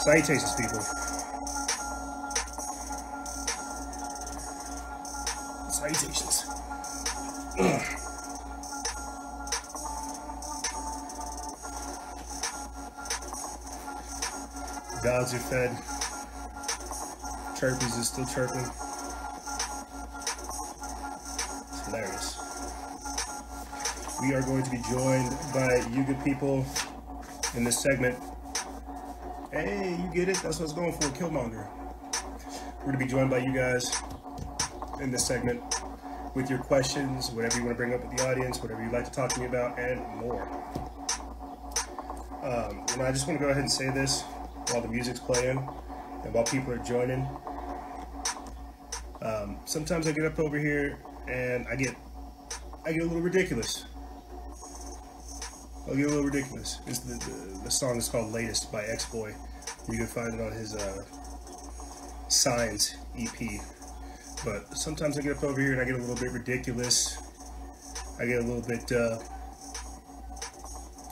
Salutations, people. Salutations. Dogs are fed. Chirpies is still chirping. It's hilarious. We are going to be joined by you good people in this segment. Hey, you get it? That's what I was going for, Killmonger. We're going to be joined by you guys in this segment with your questions, whatever you want to bring up with the audience, whatever you'd like to talk to me about, and more. I just want to go ahead and say this while the music's playing and while people are joining. Sometimes I get up over here and I get a little ridiculous. I'll get a little ridiculous. The song is called Latest by X-Boy. You can find it on his Signs EP. But sometimes I get up over here and I get a little bit ridiculous. I get a little bit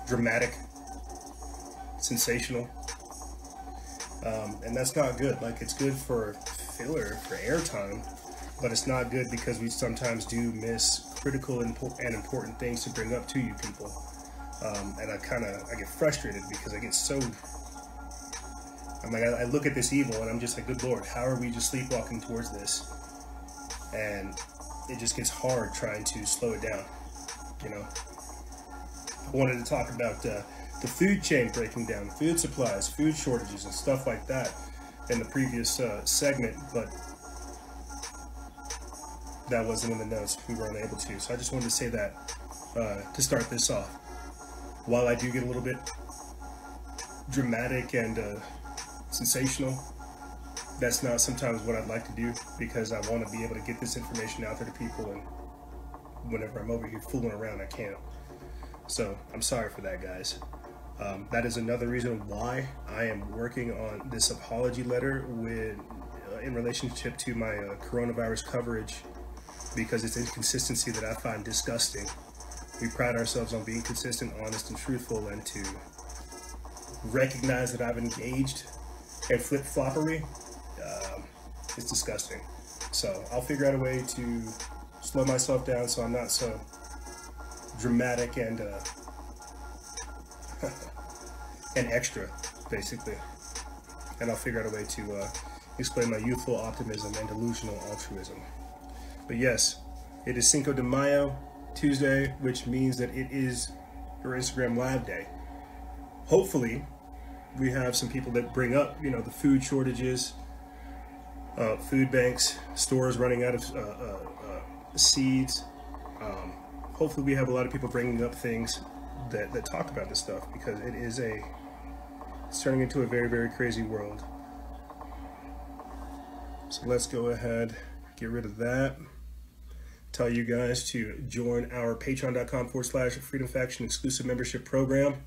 dramatic, sensational. And that's not good. Like, it's good for filler, for airtime, but it's not good because we sometimes do miss critical and important things to bring up to you people. And I get frustrated because I get so, I look at this evil and I'm just like, good Lord, how are we just sleepwalking towards this? And it just gets hard trying to slow it down, you know? I wanted to talk about the food chain breaking down, food supplies, food shortages and stuff like that in the previous segment, but that wasn't in the notes. We were unable to. So I just wanted to say that to start this off. While I do get a little bit dramatic and sensational, that's not sometimes what I'd like to do, because I want to be able to get this information out there to people, and whenever I'm over here fooling around, I can't. So I'm sorry for that, guys. That is another reason why I am working on this apology letter in relationship to my coronavirus coverage, because it's inconsistency that I find disgusting. We pride ourselves on being consistent, honest, and truthful, and to recognize that I've engaged in flip-floppery, it's disgusting. So I'll figure out a way to slow myself down so I'm not so dramatic and and extra, basically. And I'll figure out a way to explain my youthful optimism and delusional altruism. But yes, it is Cinco de Mayo, Tuesday, which means that it is your Instagram Live day. Hopefully, we have some people that bring up, the food shortages, food banks, stores running out of seeds. Hopefully, we have a lot of people bringing up things that talk about this stuff, because it's turning into a very, very crazy world. So let's go ahead, get rid of that. Tell you guys to join our patreon.com/Freedom Faction exclusive membership program.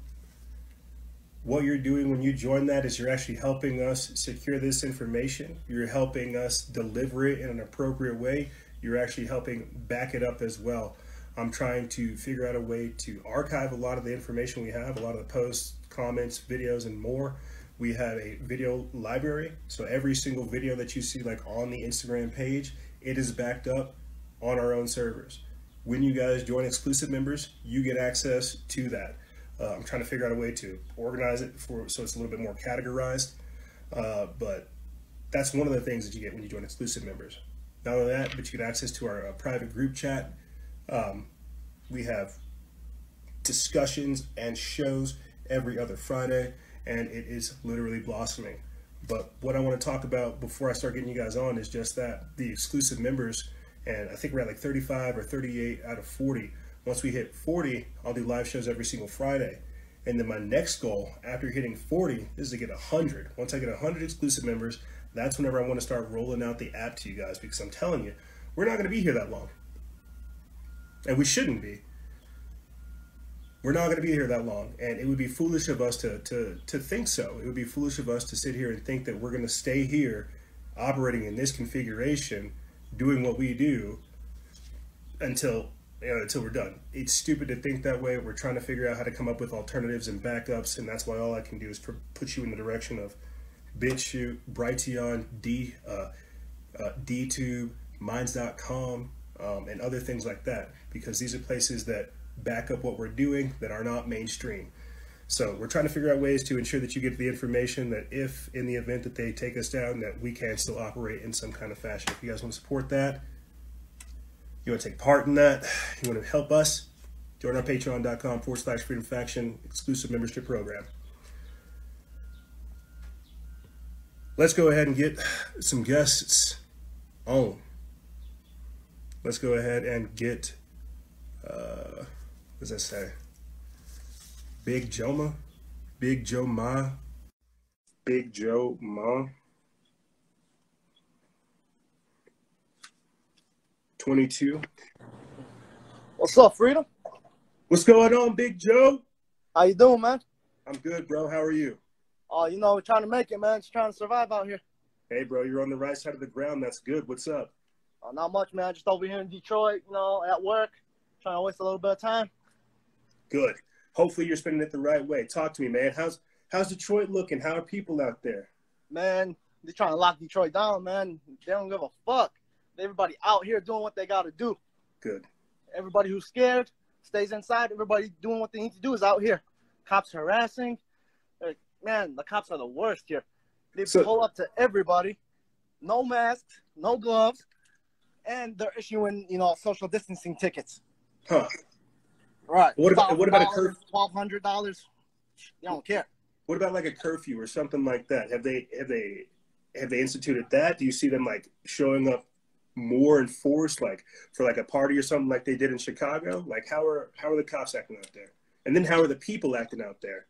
What you're doing when you join that is you're actually helping us secure this information. You're helping us deliver it in an appropriate way. You're actually helping back it up as well. I'm trying to figure out a way to archive a lot of the information we have, a lot of the posts, comments, videos, and more. We have a video library. So every single video that you see on the Instagram page, it is backed up on our own servers. When you guys join exclusive members, you get access to that. I'm trying to figure out a way to organize it so it's a little bit more categorized, but that's one of the things that you get when you join exclusive members. Not only that, but you get access to our private group chat. We have discussions and shows every other Friday, and it is literally blossoming. But what I want to talk about before I start getting you guys on is just that, the exclusive members. And I think we're at 35 or 38 out of 40. Once we hit 40, I'll do live shows every single Friday. And then my next goal after hitting 40 is to get 100. Once I get 100 exclusive members, that's whenever I want to start rolling out the app to you guys, because I'm telling you, we're not going to be here that long. And we shouldn't be. We're not going to be here that long. And it would be foolish of us to think so. It would be foolish of us to sit here and think that we're going to stay here operating in this configuration, doing what we do until we're done. It's stupid to think that way. We're trying to figure out how to come up with alternatives and backups, and that's why all I can do is put you in the direction of BitChute, Brighteon, DTube, Minds.com, and other things like that, because these are places that back up what we're doing that are not mainstream. So we're trying to figure out ways to ensure that you get the information that if in the event that they take us down, that we can still operate in some kind of fashion. If you guys want to support that, you want to take part in that, you want to help us, join our patreon.com/freedomfaction exclusive membership program. Let's go ahead and get some guests on. Let's go ahead and get, what does that say? Big Joe Ma? 22. What's up, Freedom? What's going on, Big Joe? How you doing, man? I'm good, bro. How are you? Oh, you know, we're trying to make it, man. Just trying to survive out here. Hey, bro, you're on the right side of the ground. That's good. What's up? Oh, not much, man. Just over here in Detroit, you know, at work. Trying to waste a little bit of time. Good. Hopefully you're spending it the right way. Talk to me, man. How's Detroit looking? How are people out there? Man, they're trying to lock Detroit down, man. They don't give a fuck. Everybody out here doing what they got to do. Good. Everybody who's scared stays inside. Everybody doing what they need to do is out here. Cops harassing. Man, the cops are the worst here. They pull up to everybody. No masks, no gloves, and they're issuing, you know, social distancing tickets. Huh. Right. What about a curfew? $1,200. They don't care. What about like a curfew or something like that? Have they instituted that? Do you see them like showing up more in force, like for like a party or something like they did in Chicago? Like how are the cops acting out there? And then how are the people acting out there?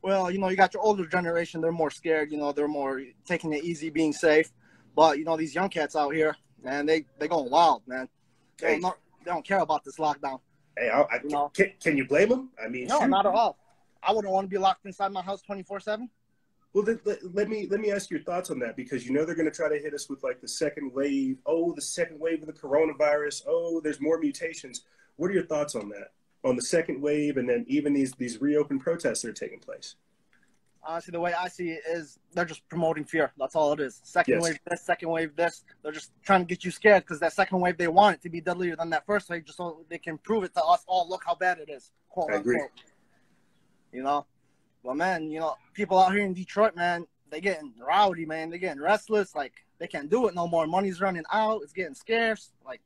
Well, you know, you got your older generation. They're more scared. You know, they're more taking it easy, being safe. But, you know, these young cats out here, man, they going wild, man. They don't care about this lockdown. Hey, can you blame them? I mean, no, shoot. Not at all. I wouldn't want to be locked inside my house 24/7. Well, let me ask your thoughts on that, because you know they're going to try to hit us with like the second wave. Oh, the second wave of the coronavirus. Oh, there's more mutations. What are your thoughts on that? On the second wave, and then even these reopened protests that are taking place? Honestly, the way I see it is they're just promoting fear. That's all it is. Second wave this, second wave this. They're just trying to get you scared because that second wave, they want it to be deadlier than that first wave just so they can prove it to us all. Look how bad it is, quote I agree. unquote. You know? Well, man, you know, people out here in Detroit, man, they getting rowdy, man. They getting restless. Like, they can't do it no more. Money's running out. It's getting scarce. Like,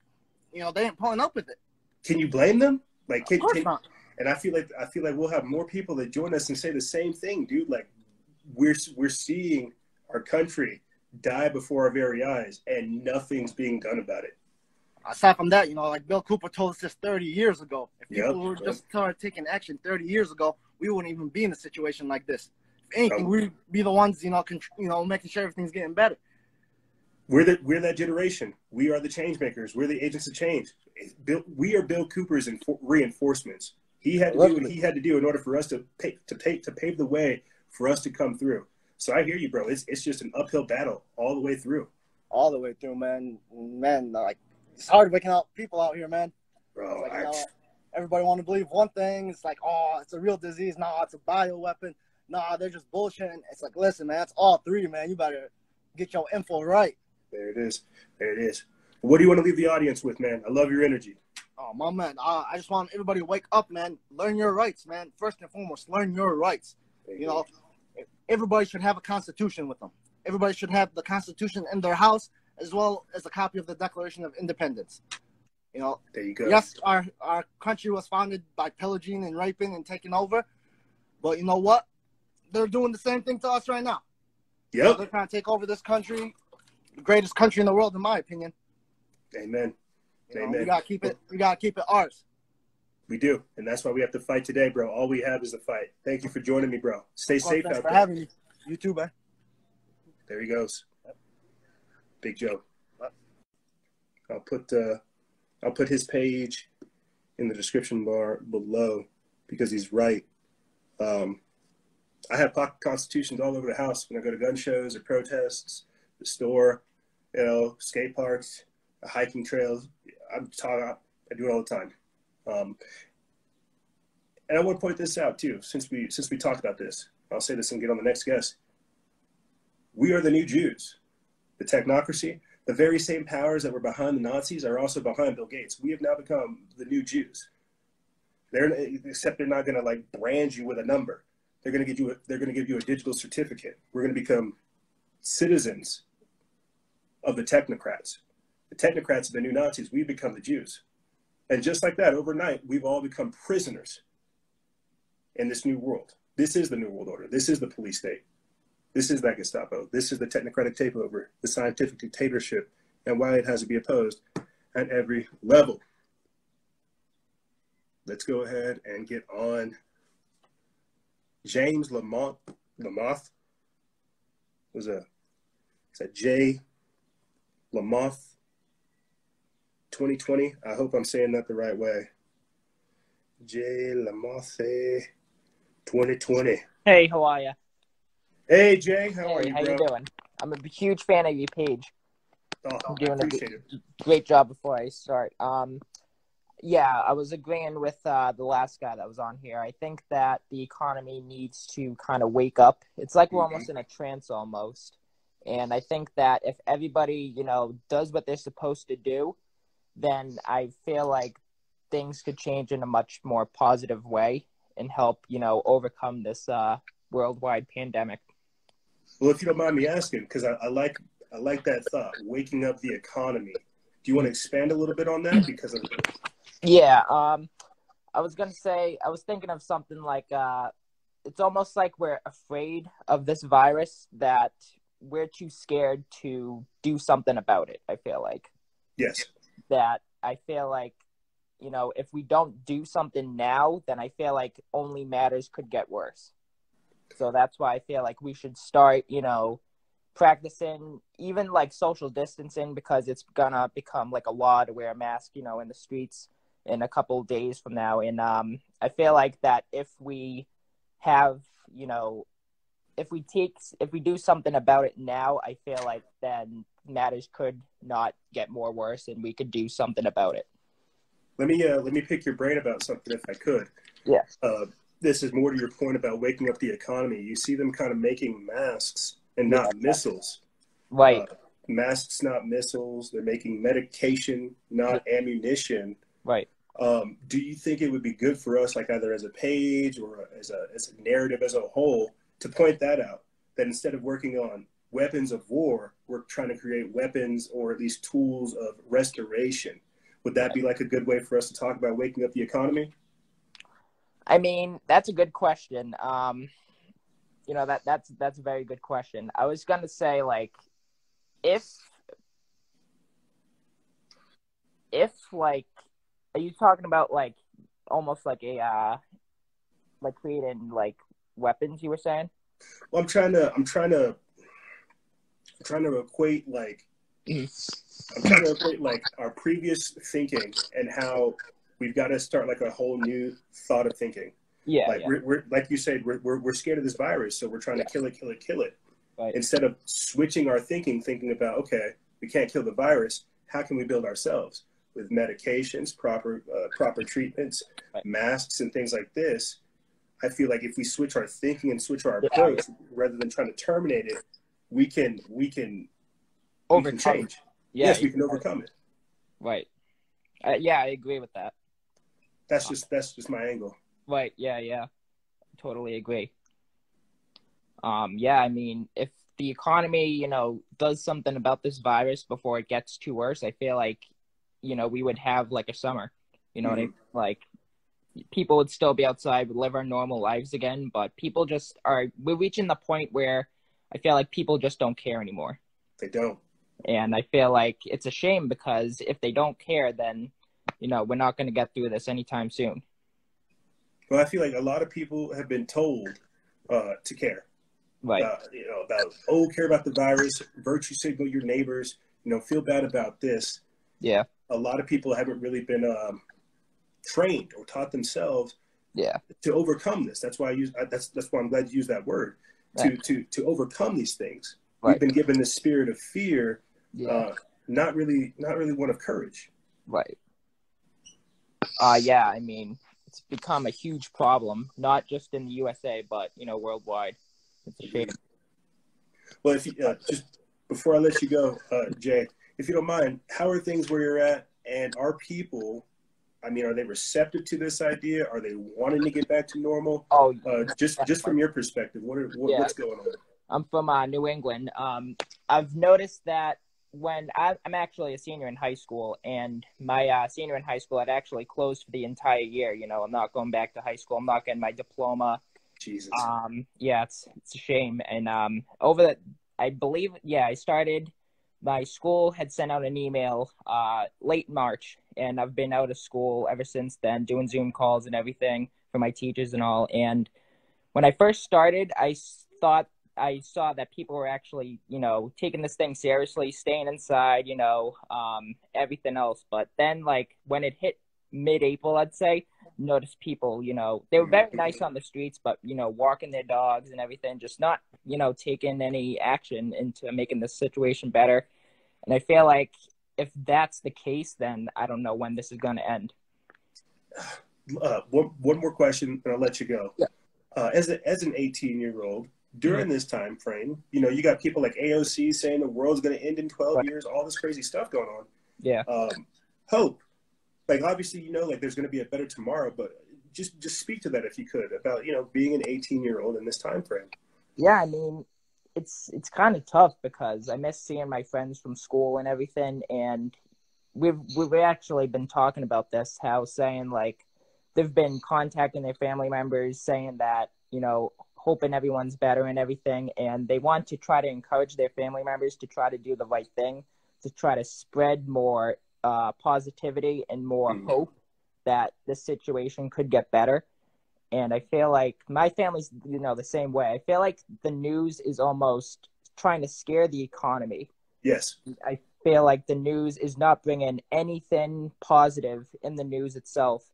you know, they ain't pulling up with it. Can you blame them? Like, of course not. And I feel like we'll have more people that join us and say the same thing, dude. Like, we're seeing our country die before our very eyes, and nothing's being done about it. Aside from that, you know, like Bill Cooper told us this 30 years ago. If people were just started taking action 30 years ago, we wouldn't even be in a situation like this. If anything, we'd be the ones, you know, making sure everything's getting better. We're that generation. We are the change makers. We're the agents of change. We are Bill Cooper's reinforcements. He had to do what he had to do in order for us to pave the way for us to come through. So I hear you, bro. It's just an uphill battle all the way through. All the way through, man. Man, like, it's hard waking up people out here, man. Bro, like, you know, everybody want to believe one thing. It's like, oh, it's a real disease. Nah, it's a bioweapon. Nah, they're just bullshitting. It's like, listen, man, it's all three, man. You better get your info right. There it is. There it is. What do you want to leave the audience with, man? I love your energy. Oh, my man. I just want everybody to wake up, man. Learn your rights, man. First and foremost, learn your rights. You know, everybody should have a constitution with them. Everybody should have the Constitution in their house, as well as a copy of the Declaration of Independence. You know, there you go. Yes, our country was founded by pillaging and raping and taking over, but you know what? They're doing the same thing to us right now. Yep. You know, they're trying to take over this country, the greatest country in the world, in my opinion. Amen. Amen. We gotta keep it. We gotta keep it ours. We do, and that's why we have to fight today, bro. All we have is the fight. Thank you for joining me, bro. Stay safe out there. Thanks for having me. You too, man. There he goes. Big Joe. I'll put his page in the description bar below because he's right. I have pocket constitutions all over the house when I go to gun shows or protests, the store, you know, skate parks, hiking trails. I do it all the time. And I want to point this out too, since we talked about this. I'll say this and get on the next guest. We are the new Jews. The technocracy, the very same powers that were behind the Nazis are also behind Bill Gates. We have now become the new Jews. Except they're not going to like brand you with a number. They're going to give you a digital certificate. We're going to become citizens of the technocrats. The technocrats are the new Nazis. We become the Jews. And just like that, overnight, we've all become prisoners in this new world. This is the new world order. This is the police state. This is that Gestapo. This is the technocratic takeover, the scientific dictatorship, and why it has to be opposed at every level. Let's go ahead and get on. James Lamothe was a J. Lamothe 2020. I hope I'm saying that the right way. J. Lamothe 2020. Hey, how are you? Hey, Jay, how are you, How bro? you doing? I'm a huge fan of your page. Oh, I'm I doing appreciate it. great job before I start. Yeah, I was agreeing with the last guy that was on here. I think that the economy needs to kind of wake up. It's like we're almost in a trance almost. And I think that if everybody, does what they're supposed to do, then I feel like things could change in a much more positive way and help, overcome this worldwide pandemic. Well, if you don't mind me asking, because I like that thought, waking up the economy. Do you want to expand a little bit on that? Because of Yeah, I was thinking of something like, it's almost like we're afraid of this virus that we're too scared to do something about it, I feel like. Yes. That I feel like, if we don't do something now, then I feel like only matters could get worse. So that's why I feel like we should start, practicing even like social distancing, because it's gonna become like a law to wear a mask, in the streets in a couple of days from now. And I feel like that if we have, if we do something about it now, I feel like then matters could not get more worse and we could do something about it. Let me pick your brain about something if I could. Yeah. This is more to your point about waking up the economy. You see them kind of making masks and not missiles. Right. Masks, not missiles. They're making medication, not ammunition. Right. Do you think it would be good for us, like either as a page or as a narrative as a whole, to point that out? That instead of working on weapons of war, we're trying to create weapons or at least tools of restoration. Would that be like a good way for us to talk about waking up the economy? I mean, that's a good question. That's a very good question. I was gonna say, like, if like, are you talking about like almost like a like creating like weapons? You were saying. Well, I'm trying to equate like our previous thinking and how we've got to start like a whole new thought of thinking. Yeah. Like we're like you said, we're scared of this virus, so we're trying to kill it. Right. Instead of switching our thinking about, okay, we can't kill the virus. How can we build ourselves with medications, proper treatments, masks, and things like this? I feel like if we switch our thinking and switch our approach, rather than trying to terminate it, we can change. Yeah, yes, we can overcome it. Right. Yeah, I agree with that. That's just my angle. Right. Yeah. Totally agree. Yeah, I mean, if the economy, does something about this virus before it gets too worse, I feel like, we would have like a summer. You know what I mean? Like, people would still be outside, would live our normal lives again, but people we're reaching the point where I feel like people just don't care anymore. They don't. And I feel like it's a shame, because if they don't care, then, we're not going to get through this anytime soon. Well, I feel like a lot of people have been told to care. Right. Care about the virus, virtue signal your neighbors, feel bad about this. Yeah. A lot of people haven't really been trained or taught themselves to overcome this. That's why that's why I'm glad you used that word, to overcome these things. Right. We've been given this spirit of fear, not really one of courage. Right. Yeah, I mean, it's become a huge problem, not just in the USA, but, worldwide. It's a shame. Well, if you, just before I let you go, Jay, if you don't mind, how are things where you're at, and are people, I mean, are they receptive to this idea? Are they wanting to get back to normal? Oh, just from your perspective, what's going on? I'm from New England. I've noticed that when I'm actually a senior in high school, and my senior in high school had actually closed for the entire year. You know, I'm not going back to high school. I'm not getting my diploma. Jesus. Yeah, it's a shame. And I believe, I started. My school had sent out an email late March, and I've been out of school ever since then, doing Zoom calls and everything for my teachers and all. And when I first started, I saw that people were actually, taking this thing seriously, staying inside, everything else. But then, like, when it hit mid-April, I'd say, noticed people, they were very nice on the streets, but, walking their dogs and everything, just not, taking any action into making the situation better. And I feel like if that's the case, then I don't know when this is going to end. One more question, and I'll let you go. Yeah. As an 18-year-old, during this time frame, you got people like AOC saying the world's going to end in 12 years, all this crazy stuff going on. Yeah. Hope. Like, obviously, like there's going to be a better tomorrow, but just speak to that if you could about, being an 18-year-old in this time frame. Yeah, I mean, it's kind of tough because I miss seeing my friends from school and everything, and we've actually been talking about this, how saying, like, they've been contacting their family members saying that, hoping everyone's better and everything, and they want to try to encourage their family members to try to do the right thing, to try to spread more positivity and more hope that the situation could get better. And I feel like my family's, the same way. I feel like the news is almost trying to scare the economy. Yes. I feel like the news is not bringing anything positive in the news itself.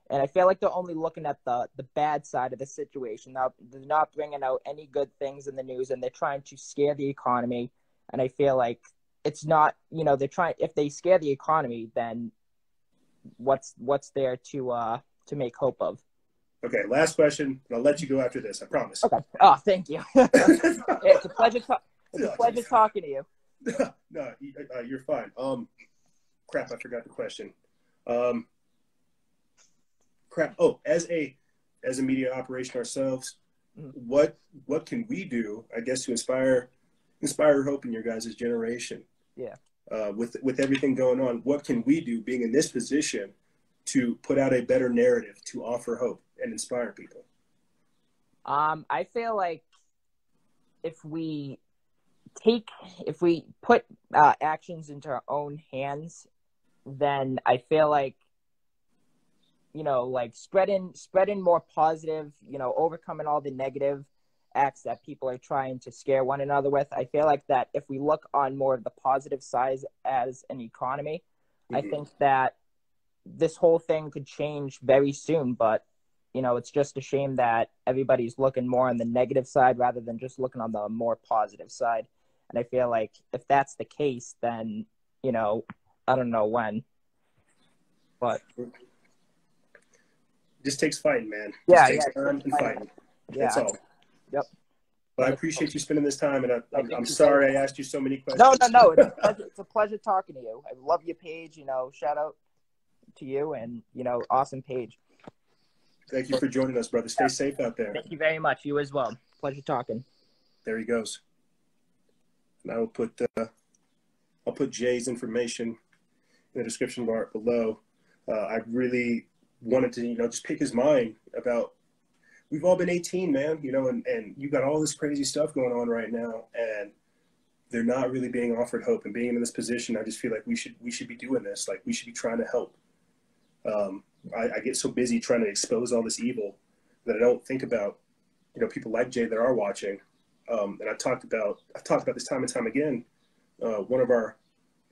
And I feel like they're only looking at the bad side of the situation. Now, they're not bringing out any good things in the news, and they're trying to scare the economy. And I feel like it's not, they're trying, if they scare the economy, then what's there to make hope of? Okay, last question, and I'll let you go after this, I promise. Okay. Oh, thank you. It's a pleasure talking to you. No, you're fine. Crap, I forgot the question. Oh, as a media operation ourselves, what can we do, I guess, to inspire hope in your guys' generation? Yeah. With everything going on, what can we do, being in this position, to put out a better narrative, to offer hope and inspire people? I feel like if we put actions into our own hands, then I feel like, like spreading more positive, overcoming all the negative acts that people are trying to scare one another with. I feel like that if we look on more of the positive side as an economy, I think that this whole thing could change very soon. But, it's just a shame that everybody's looking more on the negative side rather than just looking on the more positive side. And I feel like if that's the case, then, I don't know when, but just takes fighting, man. Yeah, takes time and fighting. Yeah. That's all. Yep. But I appreciate you spending this time, and I'm sorry I asked you so many questions. No. It's a pleasure talking to you. I love your page. Shout out to you, and awesome page. Thank you for joining us, brother. Stay safe out there. Thank you very much. You as well. Pleasure talking. There he goes. And I'll put Jay's information in the description bar below. I really wanted to, just pick his mind about, we've all been 18, man, and you got all this crazy stuff going on right now, and they're not really being offered hope. And being in this position, I just feel like we should be doing this. Like, we should be trying to help. I get so busy trying to expose all this evil that I don't think about, people like Jay that are watching. And I've talked about this time and time again. One of our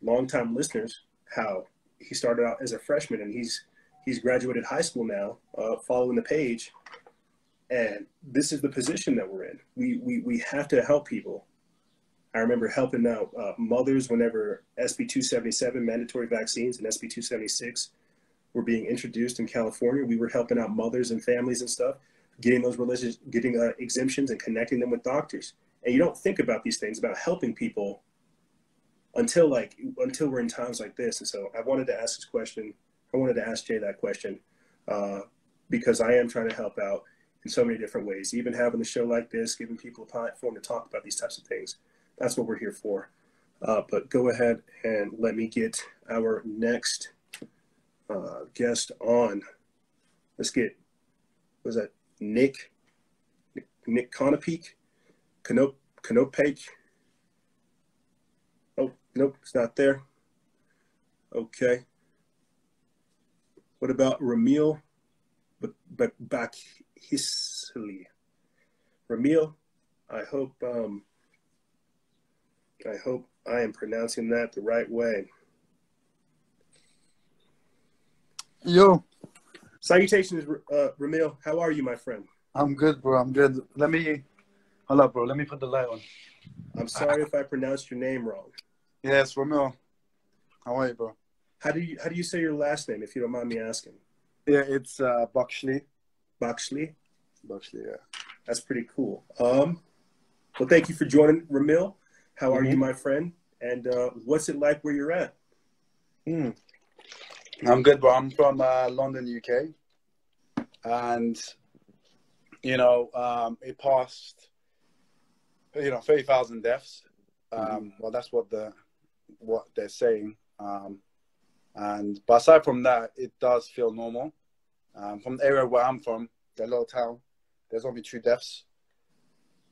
longtime listeners, how he started out as a freshman, and he's graduated high school now, following the page. And this is the position that we're in. We have to help people. I remember helping out mothers whenever SB 277 mandatory vaccines and SB 276 were being introduced in California. We were helping out mothers and families and stuff, getting those exemptions and connecting them with doctors. And you don't think about these things, about helping people until we're in times like this. And so I wanted to ask this question. I wanted to ask Jay that question because I am trying to help out in so many different ways. Even having a show like this, giving people a platform to talk about these types of things. That's what we're here for. But go ahead and let me get our next guest on. Let's get, was that Nick Konopeak? Konopeak? Oh, nope, it's not there. Okay. What about Ramil Bakhisli? Ramil, I hope I am pronouncing that the right way. Yo. Salutations, Ramil. How are you, my friend? I'm good, bro. I'm good. Hold up, bro. Let me put the light on. I'm sorry if I pronounced your name wrong. Yes, Romeo. How are you, bro? How do you say your last name, if you don't mind me asking? Yeah, it's Bakshli. Bakshli? Bakshli, yeah. That's pretty cool. Well, thank you for joining, Ramil. How are you, my friend? And what's it like where you're at? I'm good, bro. I'm from London, UK. And, it passed, 30,000 deaths. Well, that's what they're saying. But aside from that, it does feel normal. From the area where I'm from, the little town, there's only 2 deaths,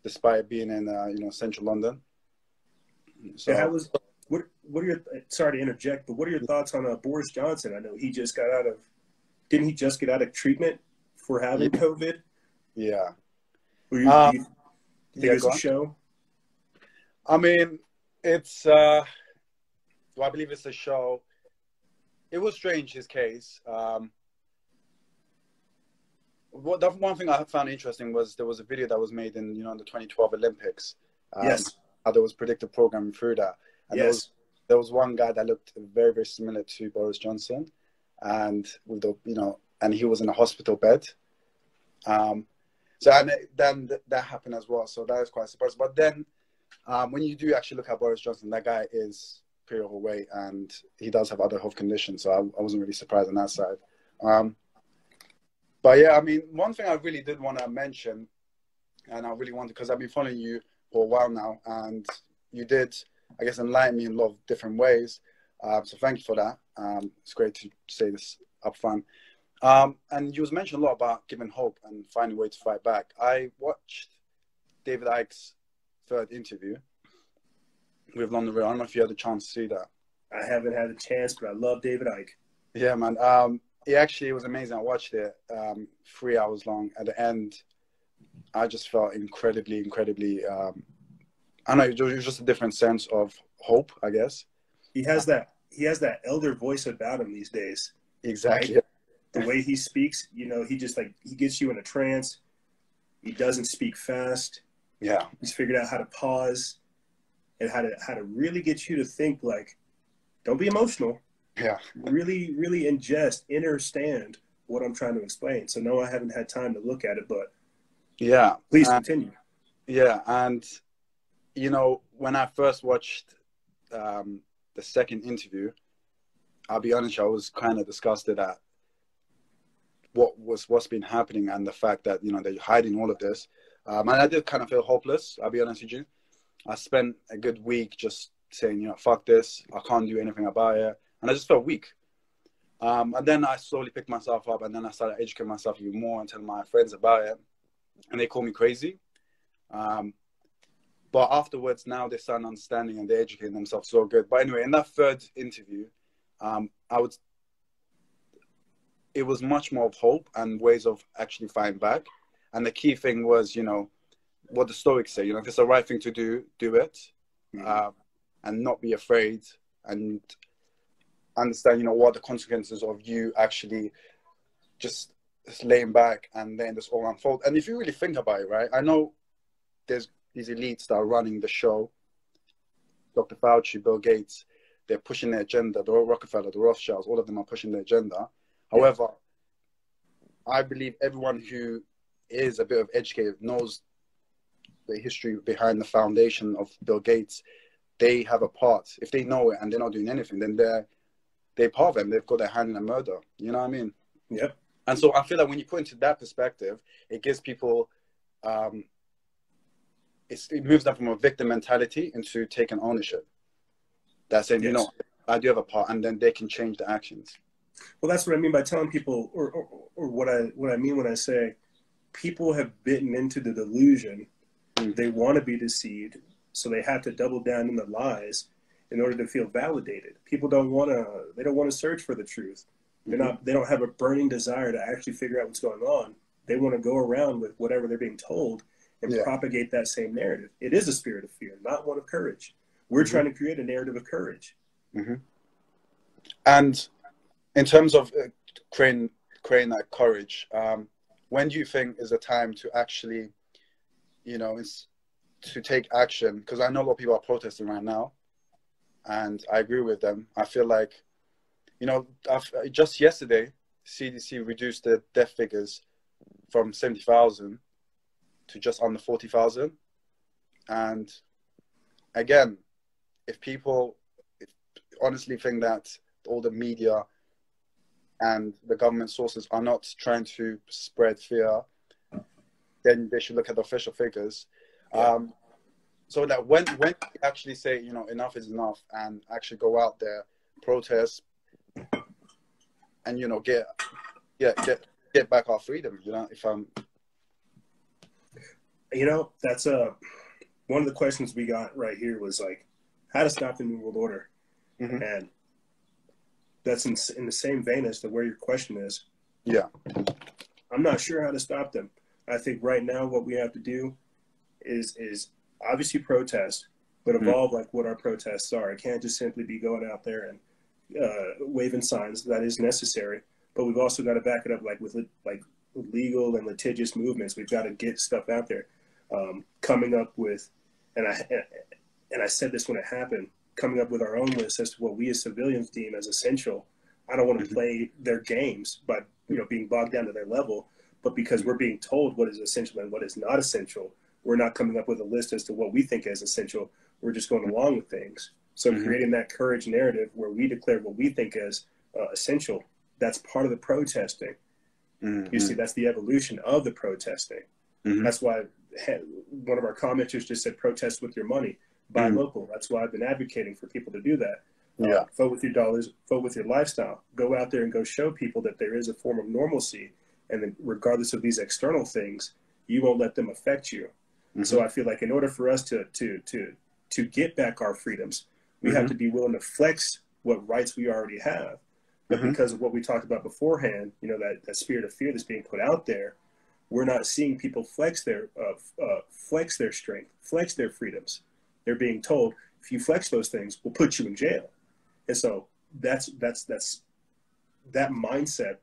despite being in, central London. So, yeah, what are your, sorry to interject, but what are your thoughts on Boris Johnson? I know he just didn't he just get out of treatment for having COVID? Yeah. Do you think it's a show? I mean, it's, I believe it's a show. It was strange, his case. The one thing I found interesting was there was a video that was made in, the 2012 Olympics. Yes. How there was predictive programming through that. And yes. There was one guy that looked very, very similar to Boris Johnson, and with and he was in a hospital bed. Then that happened as well. So that was quite surprising. But then, when you do actually look at Boris Johnson, that guy is pretty overweight, and he does have other health conditions. So I wasn't really surprised on that side. But yeah, I mean, one thing I really did want to mention, and I really wanted, because I've been following you for a while now, and you did, I guess, enlighten me in a lot of different ways. So thank you for that. It's great to say this up front. And you was mentioning a lot about giving hope and finding a way to fight back. I watched David Icke's 3rd interview with London Real. I don't know if you had a chance to see that. I haven't had a chance, but I love David Icke. Yeah, man. It was amazing. I watched it 3 hours long. At the end, I just felt incredibly, I don't know, it was just a different sense of hope, I guess. He has that elder voice about him these days. Exactly. Right? The way he speaks, he just he gets you in a trance. He doesn't speak fast. Yeah. He's figured out how to pause and how to really get you to think, don't be emotional. Yeah. Really, really understand what I'm trying to explain. So no, I haven't had time to look at it, but yeah. Please continue. Yeah, and when I first watched the 2nd interview, I'll be honest, I was kind of disgusted at what's been happening and the fact that they're hiding all of this. And I did kind of feel hopeless. I'll be honest with you. I spent a good week just saying, fuck this. I can't do anything about it, and I just felt weak. And then I slowly picked myself up, and then I started educating myself even more and telling my friends about it, and they call me crazy. But afterwards, now they start understanding and they're educating themselves so good. But anyway, in that 3rd interview, it was much more of hope and ways of actually fighting back. And the key thing was, what the Stoics say, if it's the right thing to do, do it. And not be afraid, and understand, what the consequences of you actually just laying back and then this all unfold. And if you really think about it, right, I know there's these elites that are running the show, Dr. Fauci, Bill Gates, they're pushing their agenda, the Rockefeller, the Rothschilds, all of them are pushing their agenda. However, I believe everyone who is a bit of educated knows the history behind the foundation of Bill Gates, they have a part. If they know it and they're not doing anything, then they're part of them. They've got their hand in the murder. You know what I mean? Yep. And so I feel like when you put into that perspective, it gives people, it moves them from a victim mentality into taking ownership. That's saying, Yes. you know, I do have a part, and then they can change the actions. Well, that's what I mean by telling people, or what I mean when I say people have bitten into the delusion. They want to be deceived, so they have to double down in the lies in order to feel validated. People don't want to. They don't want to search for the truth. They're not. They don't have a burning desire to actually figure out what's going on. They want to go around with whatever they're being told and propagate that same narrative. It is a spirit of fear, not one of courage. We're trying to create a narrative of courage. And in terms of creating that courage, when do you think is the time to actually, you know, to take action? Because I know a lot of people are protesting right now, and I agree with them. I feel like, you know, just yesterday, CDC reduced the death figures from 70,000 to just under 40,000. And again, if people honestly think that all the media and the government sources are not trying to spread fear, then they should look at the official figures. So that when we actually say, you know, enough is enough, and actually go out there, protest, and, you know, get back our freedom, you know, you know, that's one of the questions we got right here was like, how to stop the New World Order. And that's in the same vein as to where your question is. Yeah. I'm not sure how to stop them. I think right now what we have to do is obviously protest, but evolve like what our protests are. It can't just simply be going out there and waving signs. That is necessary, but we've also got to back it up like with legal and litigious movements. We've got to get stuff out there. Coming up with, and I said this when it happened, coming up with our own list as to what we as civilians deem as essential. I don't want to play their games by, you know, being bogged down to their level, but because we're being told what is essential and what is not essential, we're not coming up with a list as to what we think is essential. We're just going along with things. So creating that courage narrative where we declare what we think is essential, that's part of the protesting. You see, that's the evolution of the protesting. That's why one of our commenters just said, protest with your money, buy local. That's why I've been advocating for people to do that. Vote with your dollars, vote with your lifestyle. Go out there and go show people that there is a form of normalcy. And then regardless of these external things, you won't let them affect you. So I feel like in order for us to get back our freedoms, we have to be willing to flex what rights we already have. But because of what we talked about beforehand, you know, that spirit of fear that's being put out there, we're not seeing people flex their strength, flex their freedoms. They're being told, if you flex those things, we'll put you in jail. And so that's that mindset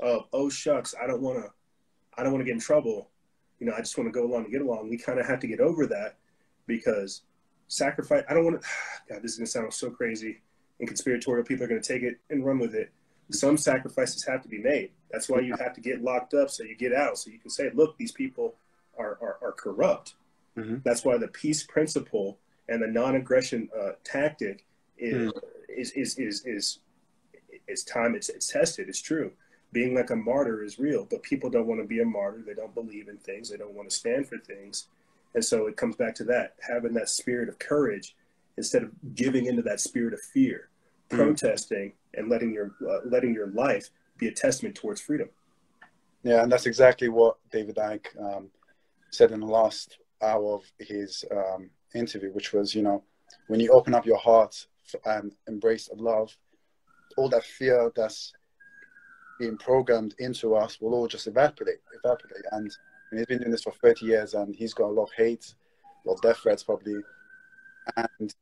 of, oh shucks, I don't want to get in trouble. You know, I just want to go along and get along. We kind of have to get over that, because sacrifice, I don't want to, God, this is going to sound so crazy and conspiratorial. People are going to take it and run with it. Some sacrifices have to be made. That's why you have to get locked up, so you get out, so you can say, look, these people are corrupt. That's why the peace principle and the non-aggression tactic is time. It's tested. It's true. Being like a martyr is real, but people don't want to be a martyr. They don't believe in things. They don't want to stand for things. And so it comes back to that, having that spirit of courage instead of giving into that spirit of fear, protesting and letting your life be a testament towards freedom. Yeah, and that's exactly what David Icke said in the last hour of his interview, which was, you know, when you open up your heart and embrace love, all that fear that's being programmed into us will all just evaporate. And he's been doing this for 30 years, and he's got a lot of hate, a lot of death threats probably, and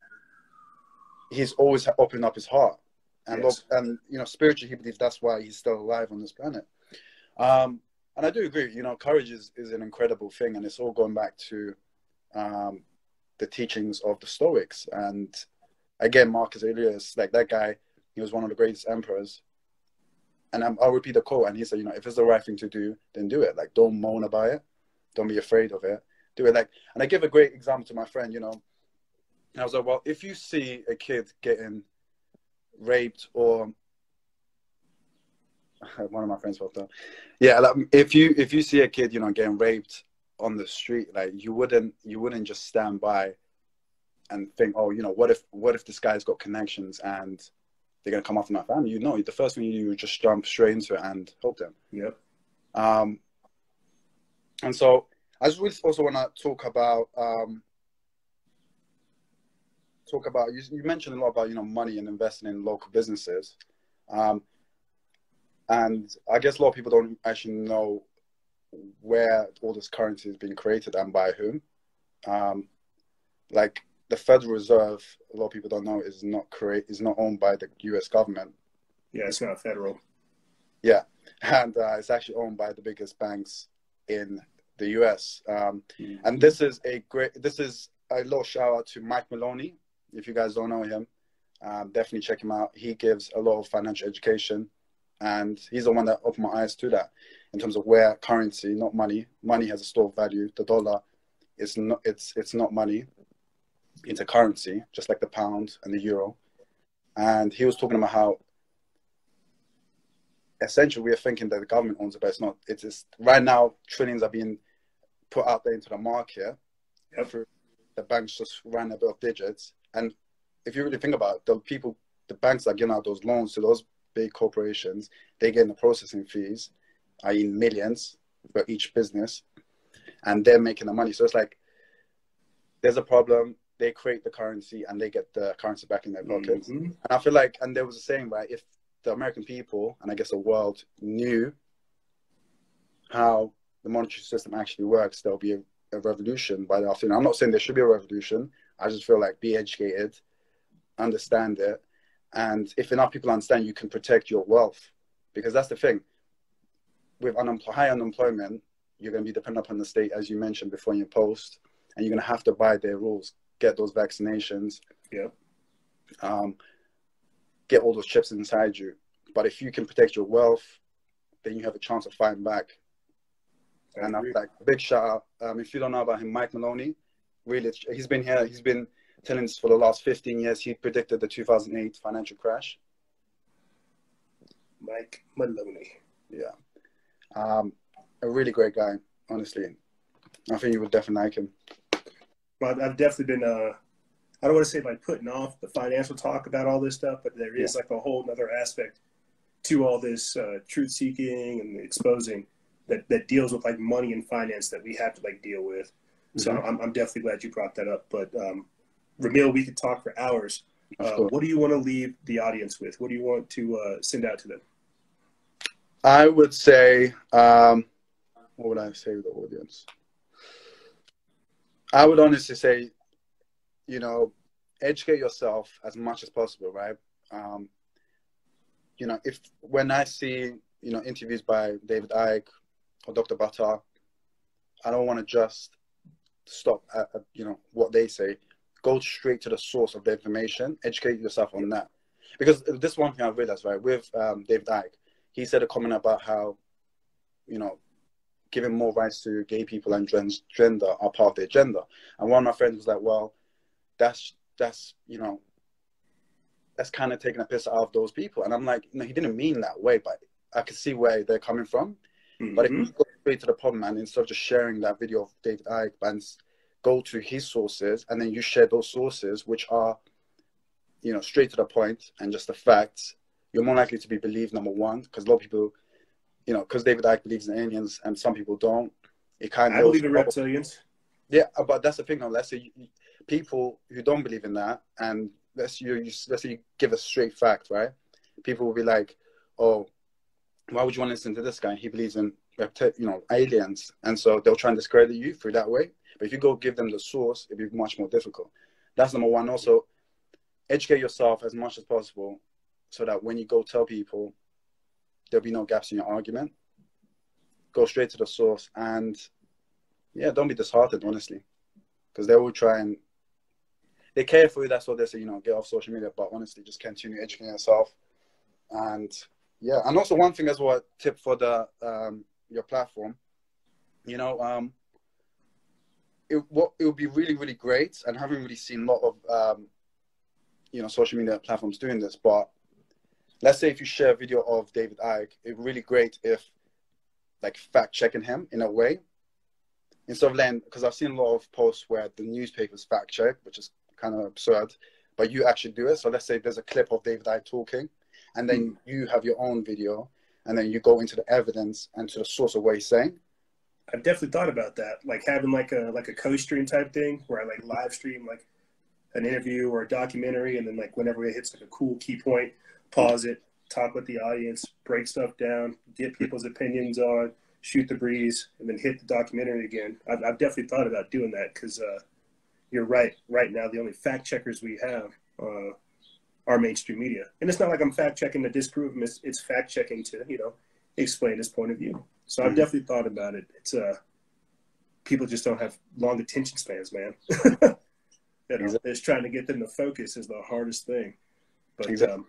he's always opened up his heart. And and you know, spiritually, he believes that's why he's still alive on this planet. And I do agree. You know, courage is an incredible thing, and it's all going back to the teachings of the Stoics. And again, Marcus Aurelius, like that guy, he was one of the greatest emperors. And I'll repeat the quote. And he said, you know, if it's the right thing to do, then do it. Like, don't moan about it. Don't be afraid of it. do it. Like, and I give a great example to my friend, you know, and I was like, well, if you see a kid getting raped or one of my friends popped up. Yeah, like, if you see a kid, you know, getting raped on the street, like you wouldn't just stand by and think, oh, you know, what if this guy's got connections and they're gonna come after my family? You know, the first thing you do is just jump straight into it and help them. Yep. And so I just really also want to talk about you mentioned a lot about, you know, money and investing in local businesses. And I guess a lot of people don't actually know where all this currency is being created and by whom. Like the Federal Reserve, a lot of people don't know is not owned by the U.S. government. Yeah, it's not federal. Yeah, and it's actually owned by the biggest banks in the U.S. And this is a little shout out to Mike Maloney. If you guys don't know him, definitely check him out. He gives a lot of financial education. And he's the one that opened my eyes to that in terms of where currency, not money. Money has a store of value. The dollar is not, it's not money. It's a currency, just like the pound and the euro. And he was talking about how essentially we are thinking that the government owns it, but it's not. It is right now trillions are being put out there into the market. Yep. Through the banks just ran a bit of digits. And if you really think about it, the banks are giving out those loans to those big corporations, they get the processing fees, i.e. millions for each business, and they're making the money. So it's like there's a problem, they create the currency and they get the currency back in their pockets. And I feel like, and there was a saying, right, if the American people and I guess the world knew how the monetary system actually works, there'll be a revolution by the afternoon. I'm not saying there should be a revolution. I just feel like be educated, understand it. And if enough people understand, you can protect your wealth. Because that's the thing. With high unemployment, you're going to be dependent upon the state, as you mentioned before in your post. And you're going to have to abide their rules, get those vaccinations, get all those chips inside you. But if you can protect your wealth, then you have a chance of fighting back. And I'm like, big shout out. If you don't know about him, Mike Maloney, really, he's been here. He's been telling us for the last 15 years. He predicted the 2008 financial crash. Mike Maloney. Yeah. A really great guy, honestly. I think you would definitely like him. Well, I've definitely been, I don't want to say like putting off the financial talk about all this stuff, but there is like a whole other aspect to all this truth seeking and exposing that deals with like money and finance that we have to like deal with. So I'm definitely glad you brought that up. But Ramil, we could talk for hours. What do you want to leave the audience with? What do you want to send out to them? I would say, what would I say to the audience? I would honestly say, you know, educate yourself as much as possible, right? You know, when I see, you know, interviews by David Icke or Dr. Buttar, I don't want to just stop at, you know, what they say. Go straight to the source of the information. Educate yourself on that. Because this one thing I've realized, right, with David Icke, he said a comment about how, you know, giving more rights to gay people and transgender are part of the agenda. And one of my friends was like, well, that's you know, that's kind of taking a piss out of those people. And I'm like, no, he didn't mean that way, but I could see where they're coming from. But if you go straight to the problem, and instead of just sharing that video of David Icke, and go to his sources, and then you share those sources, which are, you know, straight to the point and just the facts, you're more likely to be believed, number one, because a lot of people, you know, because David Icke believes in aliens and some people don't. It kind of, I believe in reptilians. Yeah, but that's the thing, though. Let's say people who don't believe in that, and let's say you give a straight fact, right? People will be like, oh, why would you want to listen to this guy? He believes in, you know, aliens. And so they'll try and discredit you through that way. But if you go give them the source, it'll be much more difficult. That's number one. Also, educate yourself as much as possible so that when you go tell people, there'll be no gaps in your argument. Go straight to the source. And, yeah, don't be disheartened, honestly. Because they will try and... They care for you. That's what they say, you know, get off social media. But honestly, just continue educating yourself. And... yeah, and also one thing as well, tip for the your platform, you know, it would be really, really great, and I haven't really seen a lot of social media platforms doing this, but let's say if you share a video of David Icke, it'd be really great if like fact checking him in a way, instead of letting, because I've seen a lot of posts where the newspapers fact check, which is kind of absurd, but you actually do it. So let's say there's a clip of David Icke talking, and then you have your own video, and then you go into the evidence and to the source of what he's saying. I've definitely thought about that, like having like a co-stream type thing where I like live stream like an interview or a documentary, and then like whenever it hits like a cool key point, pause it, talk with the audience, break stuff down, get people's opinions on, shoot the breeze, and then hit the documentary again. I've definitely thought about doing that because you're right. Right now, the only fact checkers we have are mainstream media, and it's not like I'm fact checking to disprove them. It's fact checking to explain his point of view. So I've definitely thought about it. It's people just don't have long attention spans, man. It's trying to get them to focus is the hardest thing. But exactly.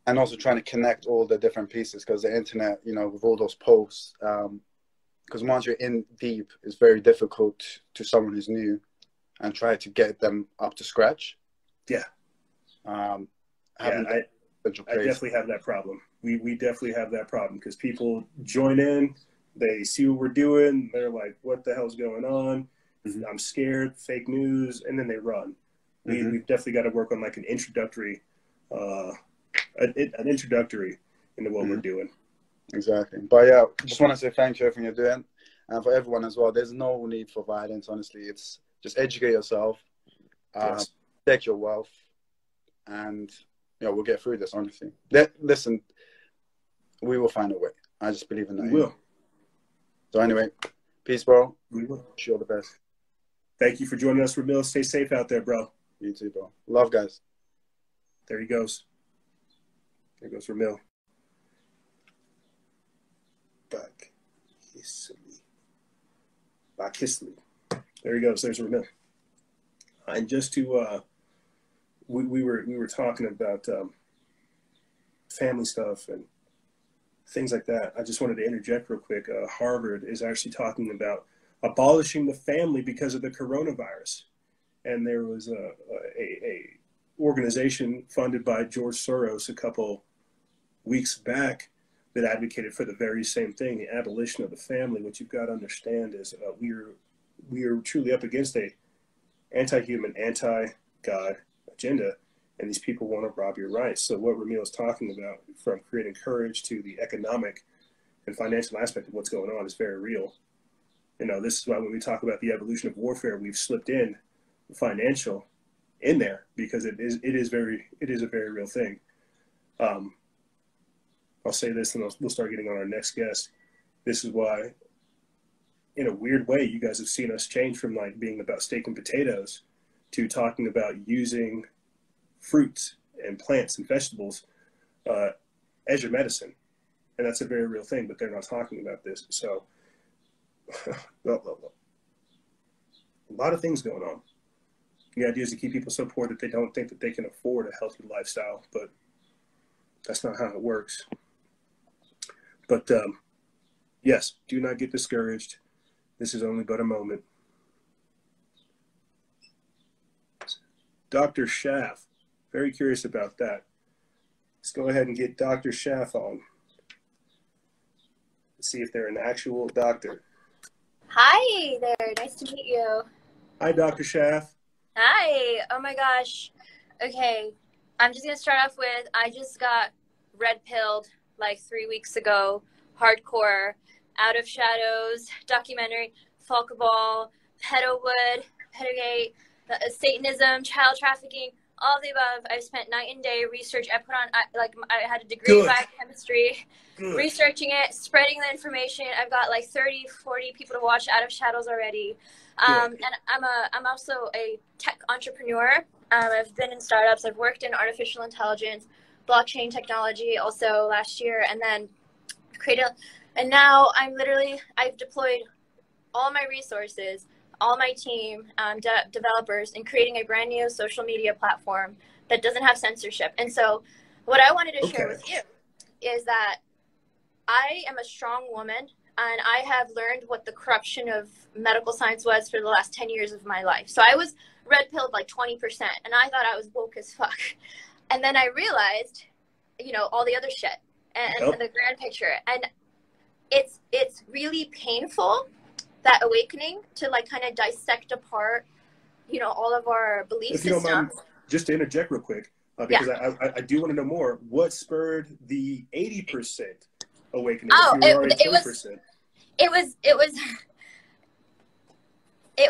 And also trying to connect all the different pieces, because the internet, with all those posts, because once you're in deep, it's very difficult to someone who's new and try to get them up to scratch. Yeah. I definitely have that problem. We definitely have that problem because people join in, they see what we're doing, they're like, what the hell's going on? I'm scared, fake news, and then they run. We've definitely got to work on like an introductory into what we're doing. Exactly. But yeah, just want to say thank you for everything you're doing, and for everyone as well. There's no need for violence, honestly. It's just educate yourself, protect your wealth, and we'll get through this, honestly. Listen, we will find a way. I just believe in that. We will. So anyway, peace, bro. We will. Wish you all the best. Thank you for joining us, Ramil. Stay safe out there, bro. You too, bro. Love, guys. There he goes. There goes Ramil. Back history. There he goes. There's Ramil. And just to we were talking about family stuff and things like that. I just wanted to interject real quick. Harvard is actually talking about abolishing the family because of the coronavirus. And there was a organization funded by George Soros a couple weeks back that advocated for the very same thing, the abolition of the family. What you've got to understand is we are truly up against a anti-human, anti-God agenda, and these people want to rob your rights. So what Ramil is talking about, from creating courage to the economic and financial aspect of what's going on, is very real. This is why when we talk about the evolution of warfare, we've slipped in financial in there, because it is a very real thing. I'll say this, and we'll start getting on our next guest. This is why, in a weird way, you guys have seen us change from like being about steak and potatoes to talking about using fruits and plants and vegetables as your medicine. And that's a very real thing, but they're not talking about this. So a lot of things going on. The idea is to keep people so poor that they don't think that they can afford a healthy lifestyle, but that's not how it works. But yes, do not get discouraged. This is only but a moment. Dr. Schaff, very curious about that. Let's go ahead and get Dr. Schaff on. Let's see if they're an actual doctor. Hi there, nice to meet you. Hi, Dr. Schaff. Hi, oh my gosh. Okay, I'm just gonna start off with, I just got red-pilled like 3 weeks ago, hardcore, Out of Shadows, documentary, Falkaball, Pedowood, Pedogate, Satanism, child trafficking, all of the above. I've spent night and day research. I had a degree in biochemistry, researching it, spreading the information. I've got like 30, 40 people to watch Out of Shadows already. And I'm also a tech entrepreneur. I've been in startups. I've worked in artificial intelligence, blockchain technology also last year, and then and now I've deployed all my resources, all my team, developers, in creating a brand new social media platform that doesn't have censorship. And so what I wanted to share with you is that I am a strong woman. and I have learned what the corruption of medical science was for the last 10 years of my life. So I was red pilled like 20%, and I thought I was woke as fuck. And then I realized, you know, all the other shit and the grand picture. And it's really painful, that awakening, to like kind of dissect apart, you know, all of our belief systems. If you don't mind, just to interject real quick, because I do want to know more. What spurred the 80% awakening? Oh, it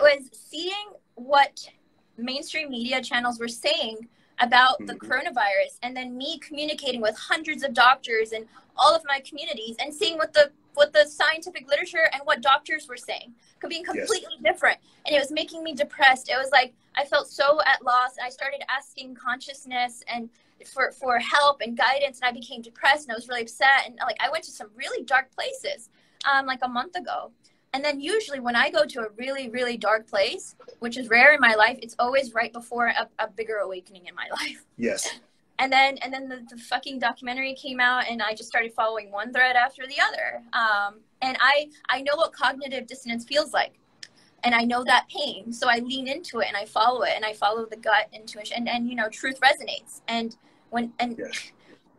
was seeing what mainstream media channels were saying about the coronavirus, and then me communicating with hundreds of doctors in all of my communities and seeing what the scientific literature and what doctors were saying could be completely different. And it was making me depressed. It was like I felt so at loss. I started asking consciousness and for help and guidance, and I became depressed, and I was really upset, and like I went to some really dark places like a month ago. And then usually when I go to a really, really dark place, which is rare in my life, it's always right before a bigger awakening in my life. Yes. And then the fucking documentary came out, and I just started following one thread after the other. And I know what cognitive dissonance feels like. And I know that pain. So I lean into it and I follow it, and I follow the gut intuition, and you know, truth resonates. And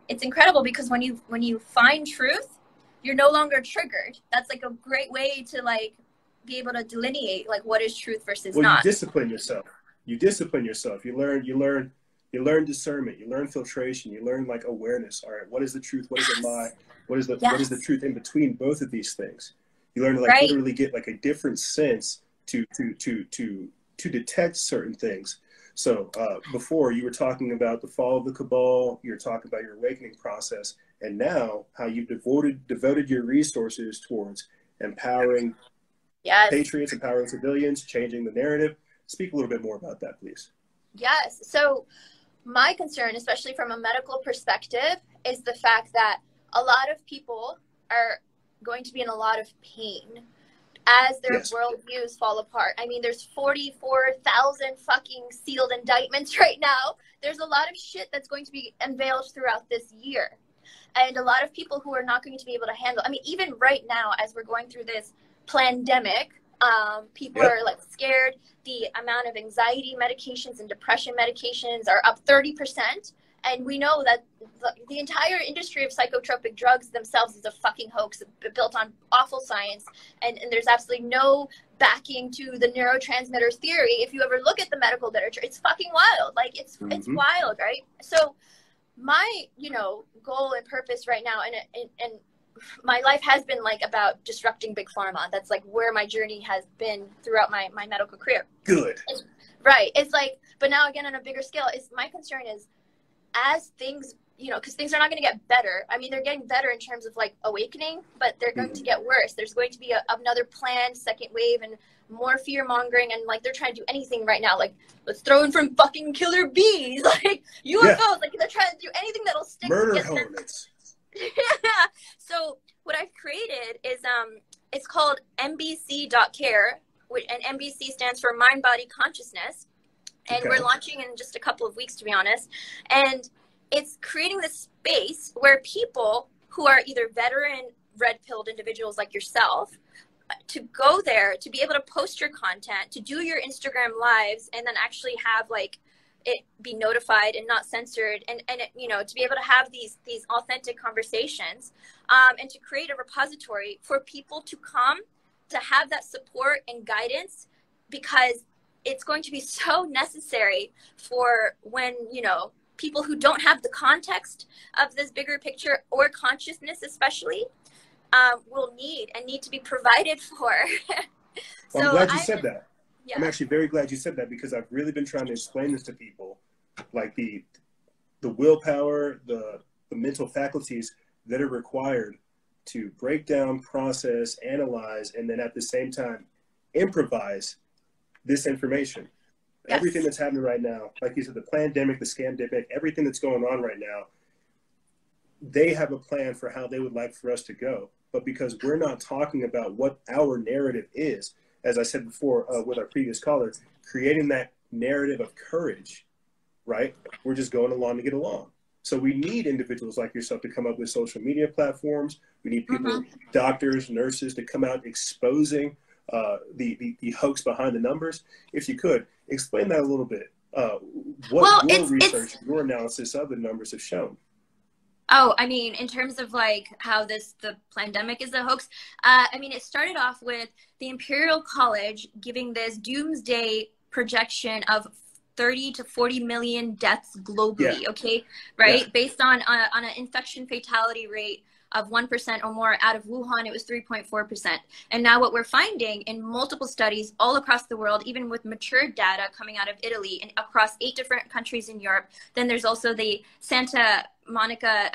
it's incredible, because when you find truth, you're no longer triggered. That's like a great way to like be able to delineate like what is truth versus not. You discipline yourself. You learn discernment. You learn filtration. You learn like awareness. All right, what is the truth? What is a lie? What is the truth in between both of these things? You learn to like literally get like a different sense to detect certain things. So before, you were talking about the fall of the cabal. You were talking about your awakening process, and now how you've devoted your resources towards empowering patriots, empowering civilians, changing the narrative. Speak a little bit more about that, please. Yes. So my concern, especially from a medical perspective, is the fact that a lot of people are going to be in a lot of pain as their worldviews fall apart. I mean, there's 44,000 fucking sealed indictments right now. There's a lot of shit that's going to be unveiled throughout this year. And a lot of people who are not going to be able to handle, I mean, even right now, as we're going through this pandemic, people are like scared. The amount of anxiety medications and depression medications are up 30%. And we know that the entire industry of psychotropic drugs themselves is a fucking hoax built on awful science. And there's absolutely no backing to the neurotransmitters theory. If you ever look at the medical literature, it's fucking wild. Like it's wild, right? So my, you know, goal and purpose right now, and my life has been like about disrupting big pharma. That's like where my journey has been throughout my medical career. Good. It's like, but now again on a bigger scale, my concern is, as things, you know, because things are not going to get better. I mean, they're getting better in terms of like awakening, but they're going to get worse. There's going to be another planned second wave and more fear mongering, and like they're trying to do anything right now. Like, let's throw in from fucking killer bees, like UFOs. Like they're trying to do anything that'll stick. Murder hornets. So what I've created is it's called MBC.care, and MBC stands for Mind Body Consciousness. And we're launching in just a couple of weeks, to be honest. And it's creating this space where people who are either veteran red-pilled individuals like yourself, to go there, to be able to post your content, to do your Instagram lives, and then actually have like it be notified and not censored, and you know, to be able to have these authentic conversations, and to create a repository for people to come to have that support and guidance, because it's going to be so necessary for when, you know, people who don't have the context of this bigger picture or consciousness especially will need to be provided for. Well, I'm glad you said that. Yeah. I'm actually very glad you said that, because I've really been trying to explain this to people, like the willpower, the mental faculties that are required to break down, process, analyze, and then at the same time improvise this information. Everything that's happening right now, like you said, the pandemic, the scamdemic, everything that's going on right now, they have a plan for how they would like for us to go. But because we're not talking about what our narrative is, as I said before with our previous caller, creating that narrative of courage, right? We're just going along to get along. So we need individuals like yourself to come up with social media platforms. We need people, doctors, nurses, to come out exposing the hoax behind the numbers. If you could, explain that a little bit. What your research, your analysis of the numbers have shown. Oh, I mean, in terms of like how the pandemic is a hoax, I mean, it started off with the Imperial College giving this doomsday projection of 30 to 40 million deaths globally. Yeah. Okay. Right. Yeah. Based on an infection fatality rate of 1% or more. Out of Wuhan, it was 3.4%. And now what we're finding in multiple studies all across the world, even with mature data coming out of Italy and across 8 different countries in Europe, then there's also the Santa Monica,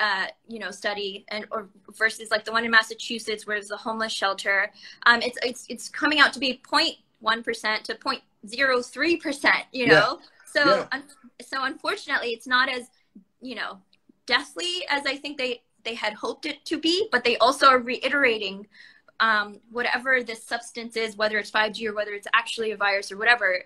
study, or versus like the one in Massachusetts, where it's a homeless shelter. It's coming out to be 0.1% to 0.03%, you know? So, so unfortunately, it's not as, deathly as I think they had hoped it to be, but they also are reiterating whatever this substance is, whether it's 5G or whether it's actually a virus or whatever,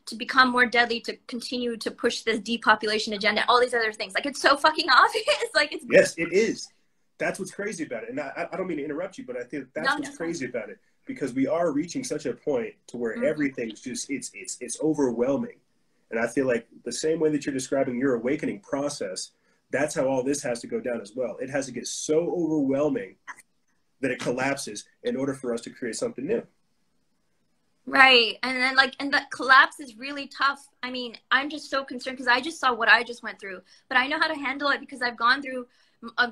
to become more deadly, to continue to push this depopulation agenda, all these other things. Like, it's so fucking obvious. Like, it's yes, it is. That's what's crazy about it. And I don't mean to interrupt you, but I think that's what's crazy about it, because we are reaching such a point to where everything's just, it's overwhelming. And I feel like the same way that you're describing your awakening process, that's how all this has to go down as well. It has to get so overwhelming that it collapses in order for us to create something new. Right. And then and that collapse is really tough. I mean, I'm just so concerned because I just saw what I just went through, but I know how to handle it because I've gone through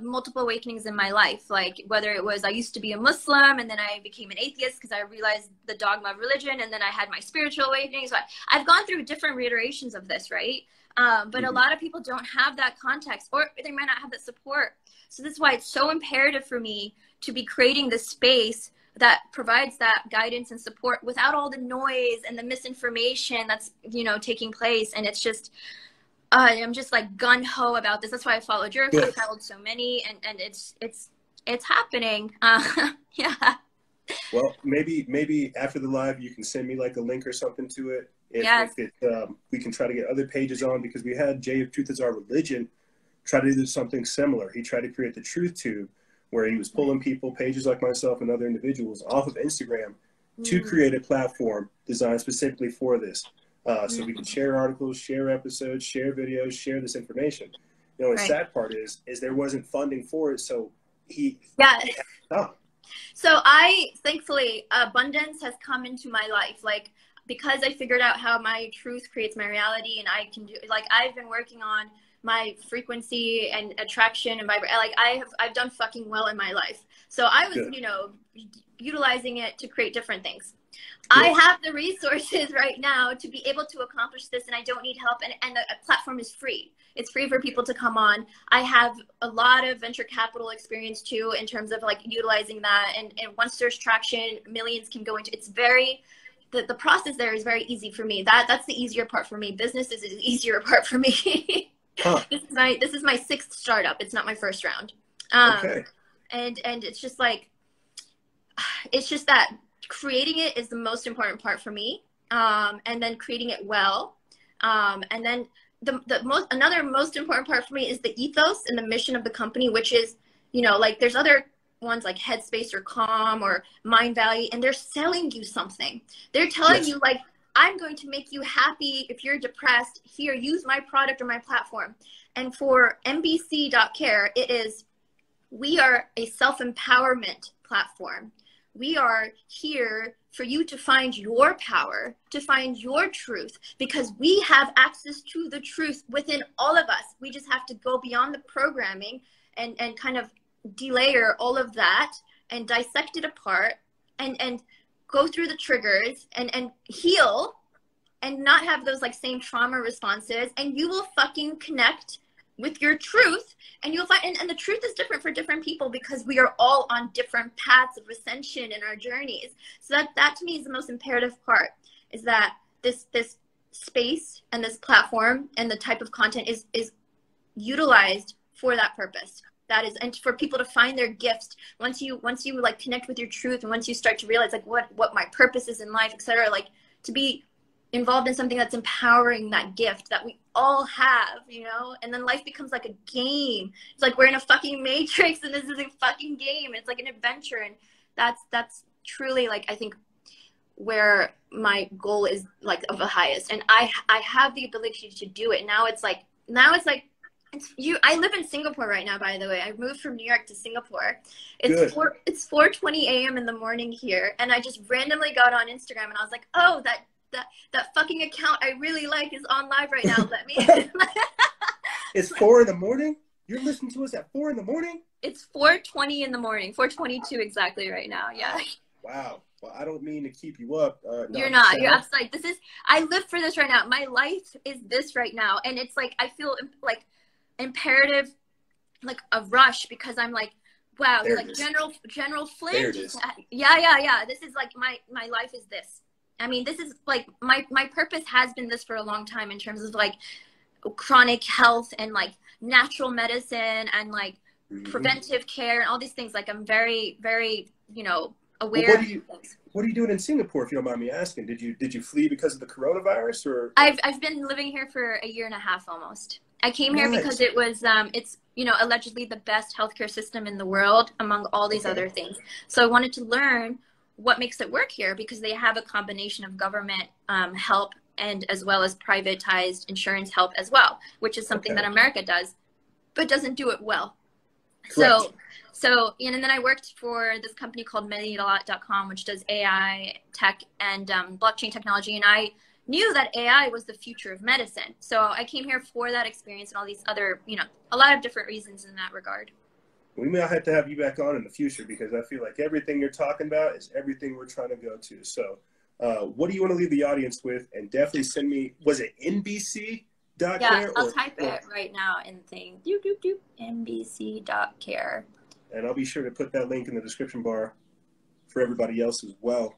multiple awakenings in my life. Like, whether it was I used to be a Muslim and then I became an atheist because I realized the dogma of religion, and then I had my spiritual awakening. So I've gone through different reiterations of this, right? But a lot of people don't have that context, or they might not have that support. So this is why it's so imperative for me to be creating this space that provides that guidance and support without all the noise and the misinformation that's, taking place. And it's just, I'm just like gun-ho about this. That's why I followed yours. I followed so many, and it's happening. Yeah. Well, maybe after the live, you can send me like a link or something to it. If we can try to get other pages on, because we had Jay of Truth Is Our Religion try to do something similar. He tried to create the Truth Tube, where he was pulling people, pages like myself and other individuals, off of Instagram to create a platform designed specifically for this. So we can share articles, share episodes, share videos, share this information. The sad part is there wasn't funding for it, so he So thankfully, abundance has come into my life. Like, because I figured out how my truth creates my reality, and I can do, like, I've been working on my frequency and attraction and like I've done fucking well in my life. So I was, utilizing it to create different things. I have the resources right now to be able to accomplish this, and I don't need help. And the platform is free. It's free for people to come on. I have a lot of venture capital experience too, in terms of like utilizing that. And once there's traction, millions can go into. It's very, the process there is very easy for me. That's the easier part for me. Business is the easier part for me. This is my 6th startup. It's not my first round. And it's just like, it's just that creating it is the most important part for me. And then creating it well. And then another most important part for me is the ethos and the mission of the company, which is, like, there's other ones like Headspace or Calm or Mind Valley, and they're selling you something. They're telling you, like, I'm going to make you happy if you're depressed. Here, use my product or my platform. And for MBC.care, we are a self-empowerment platform. We are here for you to find your power, to find your truth, because we have access to the truth within all of us. We just have to go beyond the programming and kind of delayer all of that and dissect it apart and go through the triggers and heal and not have those like same trauma responses, and you will fucking connect with your truth, and you'll find, and the truth is different for different people because we are all on different paths of ascension in our journeys. So that to me is the most imperative part, is that this space and this platform and the type of content is utilized for that purpose. That is, and for people to find their gifts. Once you like connect with your truth, and once you start to realize like what my purpose is in life, etc., like to be involved in something that's empowering that gift that we all have, you know? And then life becomes like a game. It's like we're in a fucking matrix and this is a fucking game. It's like an adventure. And that's truly like, I think, where my goal is like of the highest. And I have the ability to do it. Now it's like I live in Singapore right now, by the way. I moved from New York to Singapore. It's 4:20 a.m. in the morning here, and I just randomly got on Instagram and I was like, oh, that fucking account I really like is on live right now. Let me. It's 4 in the morning? You're listening to us at 4 in the morning? It's 4:20 in the morning. 4:22 exactly right now. Yeah. Wow. Well, I don't mean to keep you up. You're not. You're absolutely. I live for this right now. My life is this right now. And it's like, I feel like imperative, like a rush, because I'm like, wow, like General Flint. There it is. Yeah. This is like, my life is this. I mean, this is like, my purpose has been this for a long time in terms of like chronic health and like natural medicine and like preventive care and all these things. Like, I'm very, very, you know, aware. Well, what are you doing in Singapore, if you don't mind me asking? Did you flee because of the coronavirus, or? I've been living here for a year and a half almost. I came here because it was it's, you know, allegedly the best healthcare system in the world among all these other things. So I wanted to learn what makes it work here, because they have a combination of government help and as well as privatized insurance help as well, which is something that America does, but doesn't do it well. Correct. So, and then I worked for this company called Medilot.com, which does AI tech and blockchain technology. And I knew that AI was the future of medicine. So I came here for that experience and all these other, you know, a lot of different reasons in that regard. We may have to have you back on in the future, because I feel like everything you're talking about is everything we're trying to go to. So what do you want to leave the audience with? And definitely send me, was it NBC? Yeah, I'll type it right now in the thing. NBC.care. And I'll be sure to put that link in the description bar for everybody else as well,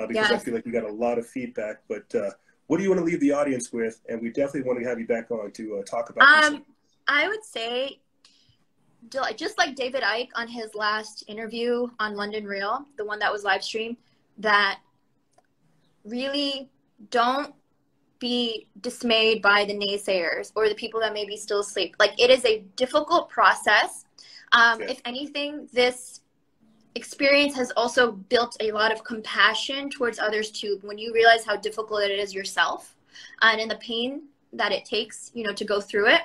because I feel like you got a lot of feedback. But what do you want to leave the audience with? And we definitely want to have you back on to talk about this. I would say, just like David Icke on his last interview on London Real, the one that was live streamed, that really don't be dismayed by the naysayers or the people that may be still asleep. Like, it is a difficult process. If anything, this experience has also built a lot of compassion towards others too. When you realize how difficult it is yourself, and in the pain that it takes, you know, to go through it,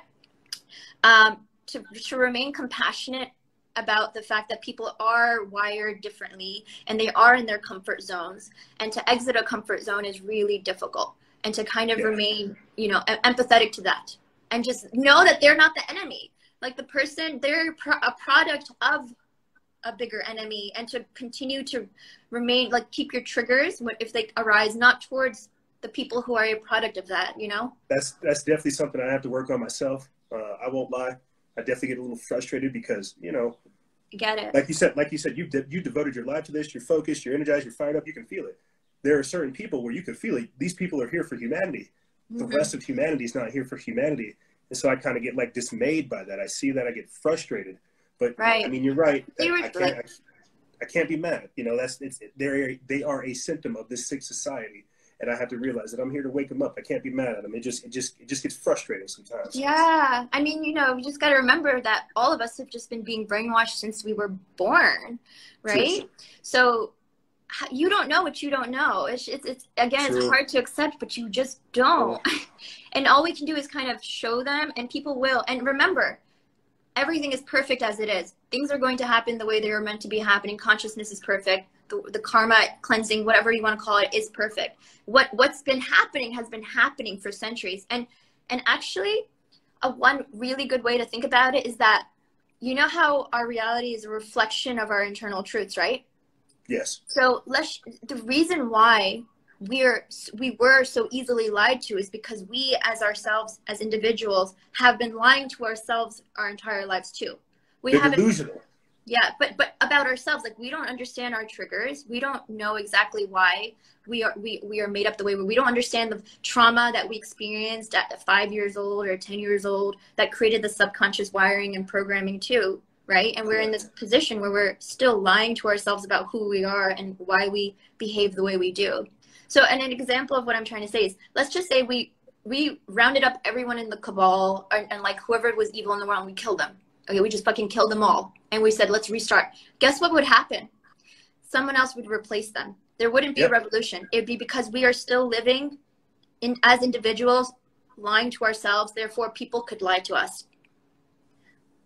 to remain compassionate about the fact that people are wired differently and they are in their comfort zones, and to exit a comfort zone is really difficult, and to kind of remain, you know, empathetic to that, and just know that they're not the enemy. Like, the person, they're a product of a bigger enemy, and to continue to remain, like, keep your triggers if they arise, not towards the people who are a product of that, you know? That's definitely something I have to work on myself. I won't lie. I definitely get a little frustrated because, you know, I get it. Like you said, you devoted your life to this. You're focused, you're energized, you're fired up. You can feel it. There are certain people where you can feel it. These people are here for humanity. The rest of humanity is not here for humanity. And so I kind of get like dismayed by that. I see that, I get frustrated. But I mean, you're right. I can't be mad. You know, they are a symptom of this sick society, and I have to realize that I'm here to wake them up. I can't be mad at them. It just gets frustrating sometimes. Yeah, I mean, you know, you just got to remember that all of us have just been being brainwashed since we were born, right? True. So you don't know what you don't know. It's again, True. It's hard to accept, but you just don't. And all we can do is kind of show them, and people will. And remember, everything is perfect as it is. Things are going to happen the way they were meant to be happening. Consciousness is perfect. The karma cleansing, whatever you want to call it, is perfect. What's been happening has been happening for centuries. And actually, one really good way to think about it is that, you know how our reality is a reflection of our internal truths, right? Yes. So the reason why we were so easily lied to is because we, as ourselves, as individuals, have been lying to ourselves our entire lives too. They're delusional. Yeah, but about ourselves, like, we don't understand our triggers. We don't know exactly why we are made up the way we don't understand the trauma that we experienced at 5 years old or 10 years old that created the subconscious wiring and programming too, right? And we're in this position where we're still lying to ourselves about who we are and why we behave the way we do. So, and an example of what I'm trying to say is, let's just say we rounded up everyone in the cabal, and like whoever was evil in the world, we killed them. Okay, we just fucking killed them all. And we said, let's restart. Guess what would happen? Someone else would replace them. There wouldn't be a revolution. It'd be because we are still living as individuals, lying to ourselves. Therefore, people could lie to us.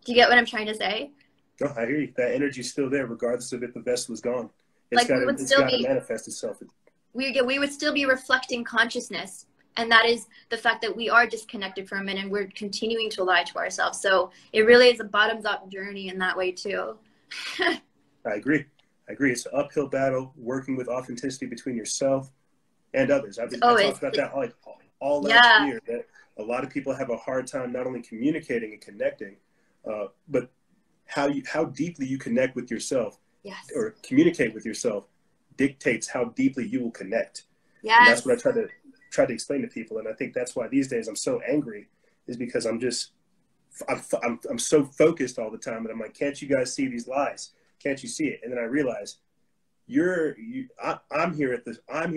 Do you get what I'm trying to say? No, I hear you. That energy's still there, regardless of if the vessel is gone. It's got to manifest itself. We would still be reflecting consciousness. And that is the fact that we are disconnected from it, and we're continuing to lie to ourselves. So it really is a bottoms-up journey in that way, too. I agree. It's an uphill battle, working with authenticity between yourself and others. I talked about that like all last year, that a lot of people have a hard time not only communicating and connecting, but how deeply you connect with yourself or communicate with yourself dictates how deeply you will connect. Yes. And that's what I try to explain to people. And I think that's why these days I'm so angry, is because I'm so focused all the time. And I'm like, can't you guys see these lies? Can't you see it? And then I realize I'm here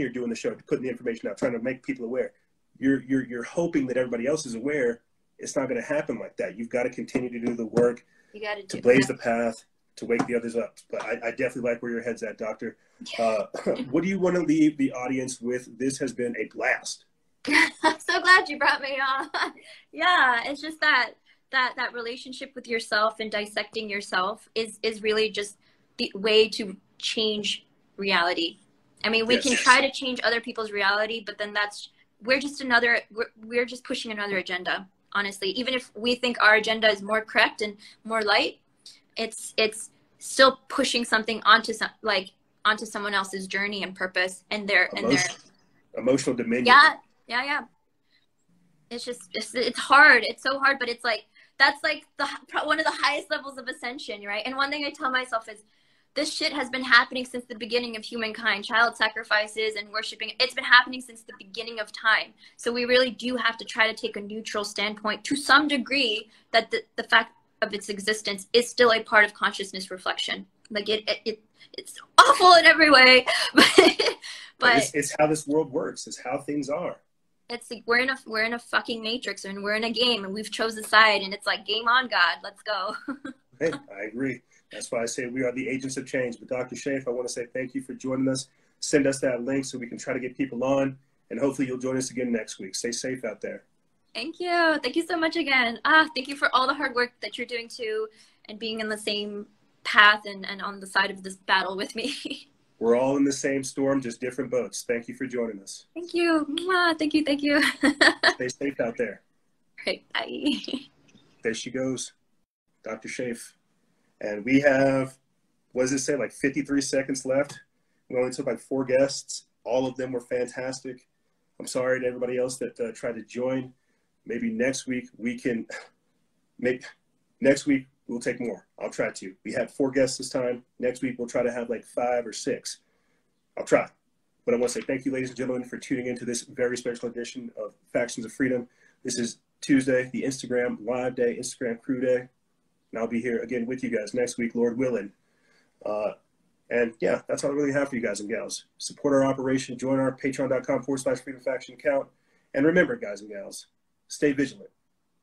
doing the show, putting the information out, trying to make people aware. You're hoping that everybody else is aware. It's not going to happen like that. You've got to continue to do the work, to blaze the path, to wake the others up. But I definitely like where your head's at, Doctor. What do you want to leave the audience with? This has been a blast. I'm so glad you brought me on. Yeah, it's just that relationship with yourself and dissecting yourself is really just the way to change reality. I mean, we can try to change other people's reality, but then we're just pushing another agenda. Honestly, even if we think our agenda is more correct and more light, it's still pushing something onto someone else's journey and purpose and their emotional dominion. Yeah. It's just it's hard. It's so hard, but it's like that's like one of the highest levels of ascension, right? And one thing I tell myself is, this shit has been happening since the beginning of humankind. Child sacrifices and worshiping. It's been happening since the beginning of time. So we really do have to try to take a neutral standpoint to some degree, that the fact of its existence is still a part of consciousness reflection. Like it's awful in every way, but it's how this world works. It's how things are. It's like we're in a fucking matrix, and we're in a game, and we've chosen a side, and it's like, game on, God, let's go. Hey, I agree. That's why I say we are the agents of change. But Dr. Shaif, I want to say thank you for joining us. Send us that link so we can try to get people on, and hopefully you'll join us again next week. Stay safe out there. Thank you. Thank you so much again. Thank you for all the hard work that you're doing too, and being in the same path and on the side of this battle with me. We're all in the same storm, just different boats. Thank you for joining us. Thank you. Mwah. Thank you. Stay safe out there. Right. Bye. There she goes, Dr. Shaif. And we have, what does it say, like 53 seconds left. We only took like 4 guests. All of them were fantastic. I'm sorry to everybody else that tried to join. Maybe next week we'll take more. I'll try to. We had 4 guests this time. Next week we'll try to have like 5 or 6. I'll try. But I want to say thank you, ladies and gentlemen, for tuning into this very special edition of Factions of Freedom. This is Tuesday, the Instagram Live Day, Instagram Crew Day. And I'll be here again with you guys next week, Lord willing. And yeah, that's all I really have for you guys and gals. Support our operation. Join our patreon.com/Freedom Faction account. And remember, guys and gals, stay vigilant.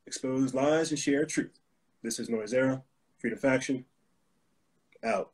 Expose lies and share truth. This is Noise Era, Freedom Faction, out.